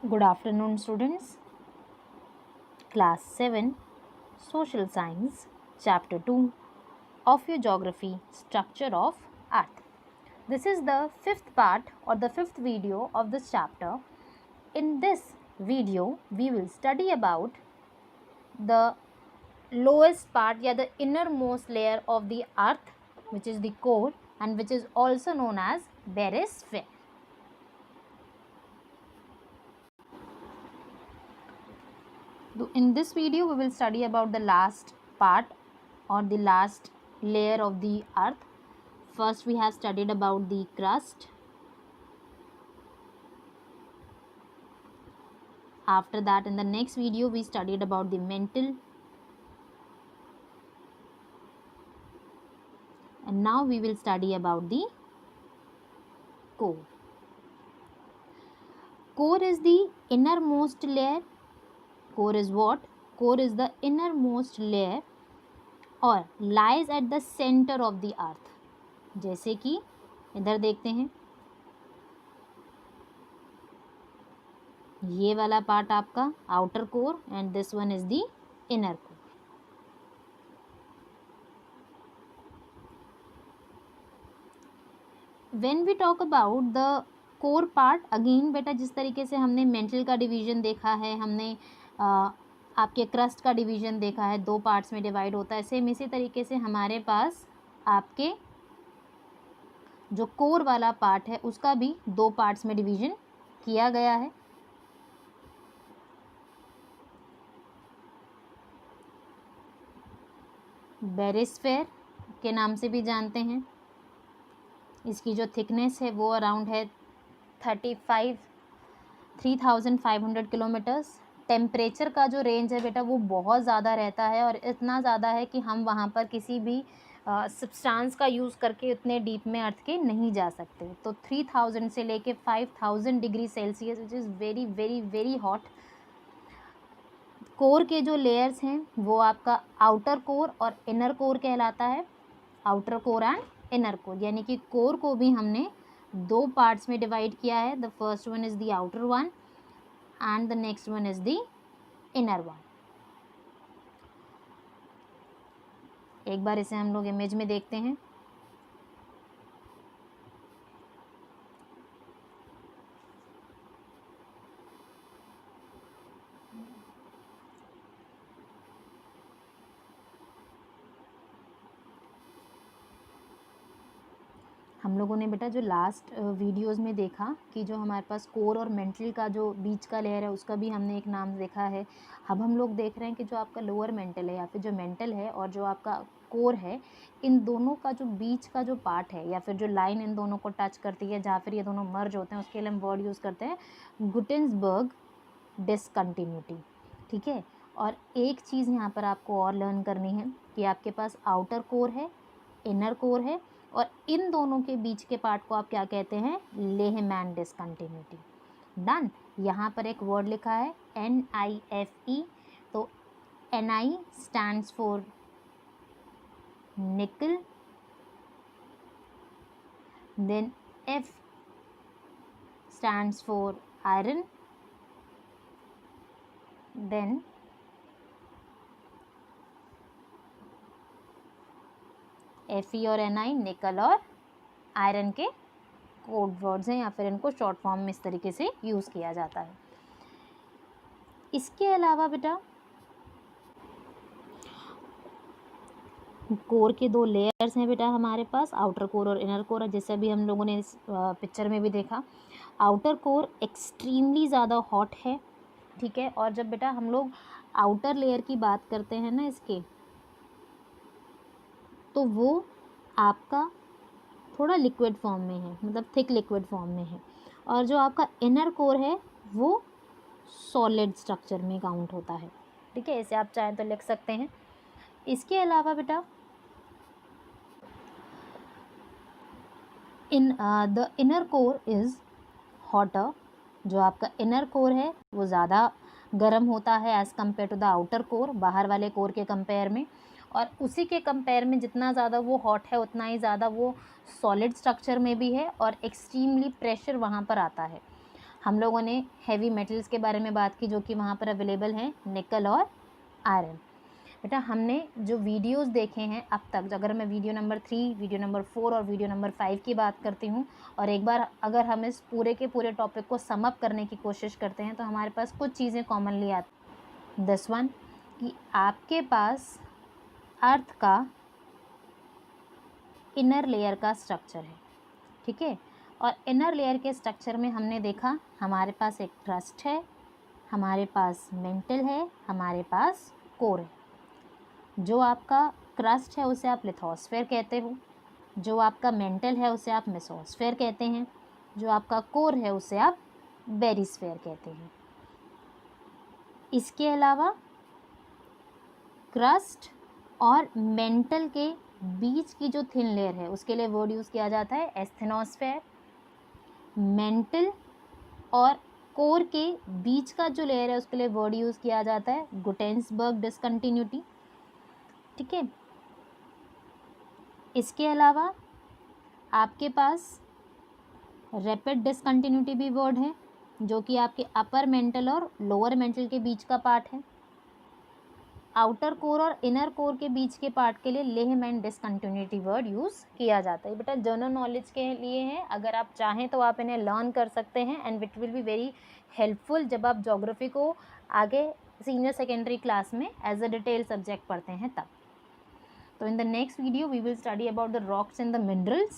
Good afternoon, students. Class 7, Social Science, Chapter 2 of your Geography, Structure of Earth. This is the fifth part or the fifth video of this chapter. In this video, we will study about the lowest part, the innermost layer of the Earth, which is the core and which is also known as barosphere. In this video, we will study about the last part or the last layer of the earth. First, we have studied about the crust. After that, in the next video, we studied about the mantle. And now we will study about the core. Core is the innermost layer. Core is what? Core is the innermost layer और lies at the center of the earth. जैसे कि इधर देखते हैं, ये वाला part आपका outer core and this one is the inner core. When we talk about the core part, again बेटा जिस तरीके से हमने मेंटल का डिवीजन देखा है, हमने आपके क्रस्ट का डिवीजन देखा है, दो पार्ट्स में डिवाइड होता है, सेम इसी तरीके से हमारे पास आपके जो कोर वाला पार्ट है उसका भी दो पार्ट्स में डिवीजन किया गया है. बेरिस्फेयर के नाम से भी जानते हैं. इसकी जो थिकनेस है वो अराउंड है 3,500 किलोमीटर्स. टेम्परेचर का जो रेंज है बेटा वो बहुत ज़्यादा रहता है और इतना ज़्यादा है कि हम वहाँ पर किसी भी सब्सटेंस का यूज़ करके उतने डीप में अर्थ के नहीं जा सकते. तो 3,000 से लेके 5,000 degree Celsius which is very very very hot. Core के जो लेयर्स हैं वो आपका आउटर कोर और इनर कोर कहलाता है. Outer core and inner core, यानी कि कोर को भी हमने दो पार्ट्स में डिवाइड किया है. The first one is the outer one and the next one is the inner one. एक बार इसे हम लोग इमेज में देखते हैं. हम लोगों ने बेटा जो लास्ट वीडियोस में देखा कि जो हमारे पास कोर और मेंटल का जो बीच का लेयर है उसका भी हमने एक नाम देखा है. अब हम लोग देख रहे हैं कि जो आपका लोअर मेंटल है या फिर जो मेंटल है और जो आपका कोर है, इन दोनों का जो बीच का जो पार्ट है या फिर जो लाइन इन दोनों को टच करती है जहाँ फिर ये दोनों मर्ज होते हैं, उसके लिए हम वर्ड यूज़ करते हैं गुटेन्सबर्ग डिसकंटिन्यूटी. ठीक है. और एक चीज़ यहाँ पर आपको और लर्न करनी है कि आपके पास आउटर कोर है, इनर कोर है और इन दोनों के बीच के पार्ट को आप क्या कहते हैं? Lehmann discontinuity. डन. यहाँ पर एक वर्ड लिखा है NiFe. तो Ni stands for nickel, then F stands for iron, then Fe और Ni निकल और आयरन के कोड वर्ड्स हैं या फिर इनको शॉर्ट फॉर्म में इस तरीके से यूज़ किया जाता है. इसके अलावा बेटा कोर के दो लेयर्स हैं बेटा हमारे पास, आउटर कोर और इनर कोर, जैसे अभी हम लोगों ने इस पिक्चर में भी देखा. आउटर कोर एक्सट्रीमली ज़्यादा हॉट है. ठीक है. और जब बेटा हम लोग आउटर लेयर की बात करते हैं ना इसके, तो वो आपका थोड़ा लिक्विड फॉर्म में है, मतलब थिक लिक्विड फॉर्म में है. और जो आपका इनर कोर है वो सॉलिड स्ट्रक्चर में काउंट होता है. ठीक है. इसे आप चाहें तो लिख सकते हैं. इसके अलावा बेटा the inner core is hotter. जो आपका इनर कोर है वो ज़्यादा गर्म होता है as compare to the outer core, बाहर वाले कोर के कंपेयर में. और उसी के कंपेयर में जितना ज़्यादा वो हॉट है उतना ही ज़्यादा वो सॉलिड स्ट्रक्चर में भी है और एक्सट्रीमली प्रेशर वहाँ पर आता है. हम लोगों ने हैवी मेटल्स के बारे में बात की जो कि वहाँ पर अवेलेबल हैं, निकल और आयरन। बेटा हमने जो वीडियोस देखे हैं अब तक, अगर मैं वीडियो नंबर 3, वीडियो नंबर 4 और वीडियो नंबर 5 की बात करती हूँ, और एक बार अगर हम इस पूरे के पूरे टॉपिक को सम अप करने की कोशिश करते हैं तो हमारे पास कुछ चीज़ें कॉमनली आती। 10 कि आपके पास अर्थ का इनर लेयर का स्ट्रक्चर है, ठीक है। और इनर लेयर के स्ट्रक्चर में हमने देखा हमारे पास एक क्रस्ट है, हमारे पास मेंटल है, हमारे पास कोर है। जो आपका क्रस्ट है उसे आप लिथोस्फेयर कहते हो, जो आपका मेंटल है उसे आप मेसोस्फेयर कहते हैं, जो आपका कोर है उसे आप बेरिस्फेयर कहते हैं। इसके अलावा क्रस्ट और मेंटल के बीच की जो थिन लेयर है उसके लिए वर्ड यूज़ किया जाता है एस्थेनोस्फेयर। मेंटल और कोर के बीच का जो लेयर है उसके लिए वर्ड यूज़ किया जाता है गुटेन्सबर्ग डिसकंटिन्यूटी, ठीक है। इसके अलावा आपके पास रैपिड डिसकंटिन्यूटी भी वर्ड है जो कि आपके अपर मेंटल और लोअर मेंटल के बीच का पार्ट है। आउटर कोर और इनर कोर के बीच के पार्ट के लिए लेहमैन डिसकंटिन्यूटी वर्ड यूज़ किया जाता है। बेटा जनरल नॉलेज के लिए है, अगर आप चाहें तो आप इन्हें लर्न कर सकते हैं and it will be very helpful जब आप ज्योग्राफी को आगे सीनियर सेकेंडरी क्लास में एज अ डिटेल सब्जेक्ट पढ़ते हैं तब। तो in the next video we will study about the rocks and the minerals.